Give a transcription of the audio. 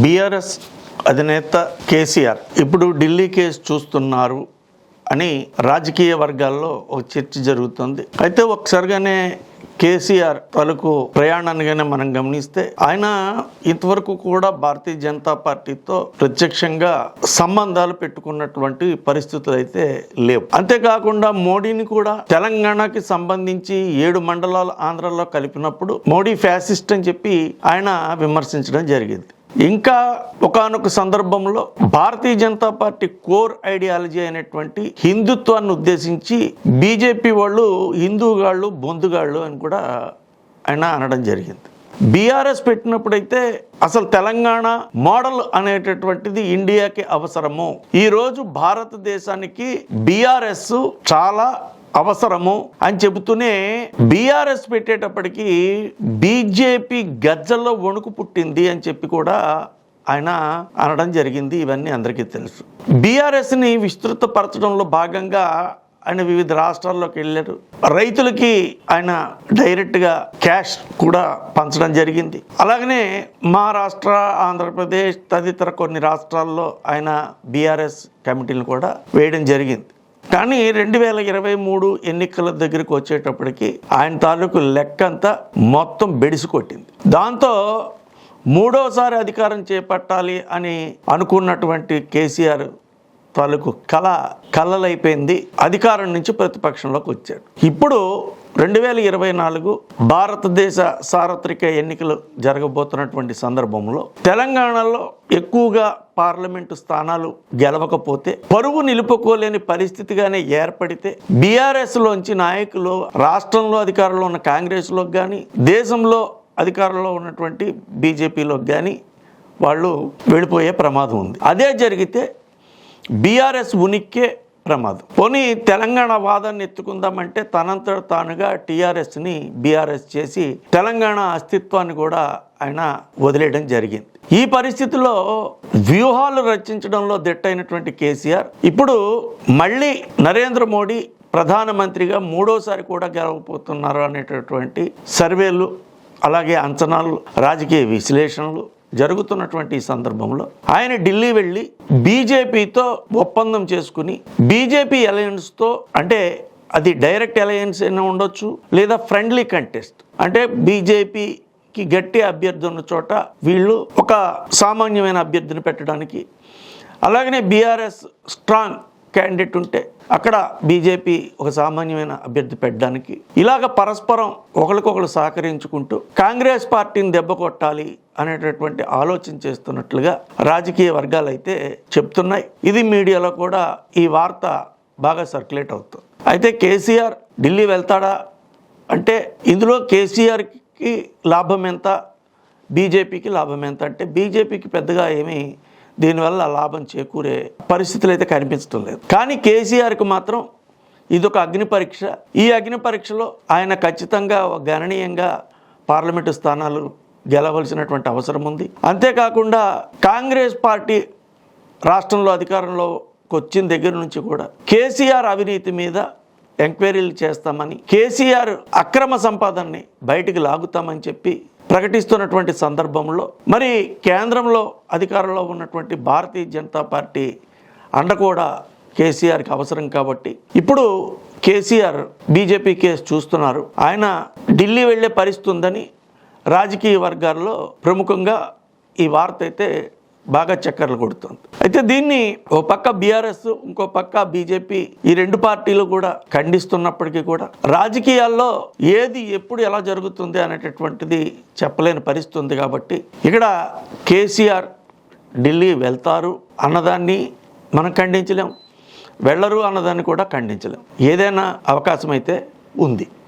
BRS అధినేత కేసీఆర్ ఇప్పుడు Delhi case చూస్తున్నారు అని రాజకీయ వర్గాల్లో ఒక చర్చ జరుగుతుంది. అయితే ఒకసారిగానే కేసీఆర్ తాలూకు ప్రయాణాన్ని మనం గమనిస్తే ఆయన ఇంతవరకు కూడా భారతీయ జనతా పార్టీతో ప్రత్యక్షంగా సంబంధాలు పెట్టుకున్నటువంటి పరిస్థితులు అయితే లేవు. అంతేకాకుండా మోడీని కూడా తెలంగాణకి సంబంధించి 7 మండలాలు ఆంధ్రలో కలిపినప్పుడు మోడీ ఫ్యాసిస్ట్ అని చెప్పి ఆయన విమర్శించడం జరిగింది. ఇంకా ఒకానొక సందర్భంలో Bharatiya Janata party core ideology అయినటువంటి హిందుత్వాన్ని ఉద్దేశించి బీజేపీ వాళ్ళు హిందూగాళ్ళు బొందుగాళ్ళు అని కూడా ఆయన అనడం జరిగింది. బీఆర్ఎస్ పెట్టినప్పుడైతే అసలు తెలంగాణ మోడల్ అనేటటువంటిది ఇండియాకి అవసరము, ఈరోజు భారతదేశానికి బీఆర్ఎస్ చాలా అవసరము అని చెబుతూనే బీఆర్ఎస్ పెట్టేటప్పటికి బీజేపీ గజ్జల్లో వణుకు పుట్టింది అని చెప్పి కూడా ఆయన అనడం జరిగింది. ఇవన్నీ అందరికీ తెలుసు. బీఆర్ఎస్ని విస్తృతపరచడంలో భాగంగా ఆయన వివిధ రాష్ట్రాల్లోకి వెళ్ళారు. రైతులకి ఆయన డైరెక్ట్గా క్యాష్ కూడా పంచడం జరిగింది. అలాగనే మహారాష్ట్ర, ఆంధ్రప్రదేశ్ తదితర కొన్ని రాష్ట్రాల్లో ఆయన బీఆర్ఎస్ కమిటీలు కూడా వేయడం జరిగింది. కానీ 2023 ఎన్నికల దగ్గరికి వచ్చేటప్పటికి ఆయన తాలూకు లెక్కంతా మొత్తం బెడిసి కొట్టింది. దాంతో మూడోసారి అధికారం చేపట్టాలి అని అనుకున్నటువంటి కేసీఆర్ తాలూకు కలలైపోయింది. అధికారం నుంచి ప్రతిపక్షంలోకి వచ్చాడు. ఇప్పుడు 2024 భారతదేశ సార్వత్రిక ఎన్నికలు జరగబోతున్నటువంటి సందర్భంలో తెలంగాణలో ఎక్కువగా పార్లమెంటు స్థానాలు గెలవకపోతే, పరువు నిలుపుకోలేని పరిస్థితిగానే ఏర్పడితే బీఆర్ఎస్ లోంచి నాయకులు రాష్ట్రంలో అధికారంలో ఉన్న కాంగ్రెస్లోకి కానీ, దేశంలో అధికారంలో ఉన్నటువంటి బీజేపీలోకి కానీ వాళ్ళు వెళ్ళిపోయే ప్రమాదం ఉంది. అదే జరిగితే బీఆర్ఎస్ ఉనికే ప్రమాదం. పోనీ తెలంగాణ వాదాన్ని ఎత్తుకుందామంటే తనంతట తానుగా టీఆర్ఎస్ని బీఆర్ఎస్ చేసి తెలంగాణ అస్తిత్వాన్ని కూడా ఆయన వదిలేయడం జరిగింది. ఈ పరిస్థితిలో వ్యూహాలు రచించడంలో దిట్టైనటువంటి కేసీఆర్ ఇప్పుడు మళ్ళీ నరేంద్ర మోడీ ప్రధానమంత్రిగా మూడోసారి కూడా గెలవబోతున్నారు అనేటటువంటి సర్వేలు, అలాగే అంచనాలు, రాజకీయ విశ్లేషణలు జరుగుతున్నటువంటి ఈ సందర్భంలో ఆయన ఢిల్లీ వెళ్ళి బీజేపీతో ఒప్పందం చేసుకుని బీజేపీ అలయన్స్తో, అంటే అది డైరెక్ట్ అలయన్స్ అయినా ఉండొచ్చు లేదా ఫ్రెండ్లీ కంటెస్ట్, అంటే బీజేపీకి గట్టి అభ్యర్థి ఉన్న చోట వీళ్ళు ఒక సామాన్యమైన అభ్యర్థిని పెట్టడానికి, అలాగనే బీఆర్ఎస్ స్ట్రాంగ్ క్యాండిడేట్ ఉంటే అక్కడ బీజేపీ ఒక సామాన్యమైన అభ్యర్థి పెట్టడానికి, ఇలాగ పరస్పరం ఒకరికొకరు సహకరించుకుంటూ కాంగ్రెస్ పార్టీని దెబ్బ కొట్టాలి అనేటటువంటి ఆలోచన చేస్తున్నట్లుగా రాజకీయ వర్గాలు అయితే చెప్తున్నాయి. ఇది మీడియాలో కూడా ఈ వార్త బాగా సర్క్యులేట్ అవుతుంది. అయితే కేసీఆర్ ఢిల్లీ వెళ్తాడా అంటే ఇందులో కేసీఆర్కి లాభం ఎంత, బీజేపీకి లాభం ఎంత అంటే బీజేపీకి పెద్దగా ఏమీ దీనివల్ల లాభం చేకూరే పరిస్థితులు అయితే కనిపించడం లేదు. కానీ కేసీఆర్కి మాత్రం ఇదొక అగ్ని పరీక్ష. ఈ అగ్ని పరీక్షలో ఆయన ఖచ్చితంగా గణనీయంగా పార్లమెంటు స్థానాలు గెలవలసినటువంటి అవసరం ఉంది. అంతేకాకుండా కాంగ్రెస్ పార్టీ రాష్ట్రంలో అధికారంలోకి వచ్చిన దగ్గర నుంచి కూడా కేసీఆర్ అవినీతి మీద ఎంక్వైరీలు చేస్తామని, కేసీఆర్ అక్రమ సంపాదనని బయటికి లాగుతామని చెప్పి ప్రకటిస్తున్నటువంటి సందర్భంలో మరి కేంద్రంలో అధికారంలో ఉన్నటువంటి భారతీయ జనతా పార్టీ అండ కూడా కేసీఆర్కి అవసరం కాబట్టి ఇప్పుడు కేసీఆర్ బీజేపీ కేసు చూస్తున్నారు. ఆయన ఢిల్లీ వెళ్ళే పరిస్థితి ఉందని రాజకీయ వర్గాల్లో ప్రముఖంగా ఈ వార్త అయితే బాగా చక్కర్లు కొడుతుంది. అయితే దీన్ని ఓ పక్క బీఆర్ఎస్, ఇంకో పక్క బీజేపీ, ఈ 2 పార్టీలు కూడా ఖండిస్తున్నప్పటికీ కూడా రాజకీయాల్లో ఏది ఎప్పుడు ఎలా జరుగుతుంది అనేటటువంటిది చెప్పలేని పరిస్థితి ఉంది. కాబట్టి ఇక్కడ కేసీఆర్ ఢిల్లీ వెళ్తారు అన్నదాన్ని మనం ఖండించలేం, వెళ్ళరు అన్నదాన్ని కూడా ఖండించలేం. ఏదైనా అవకాశం అయితే ఉంది.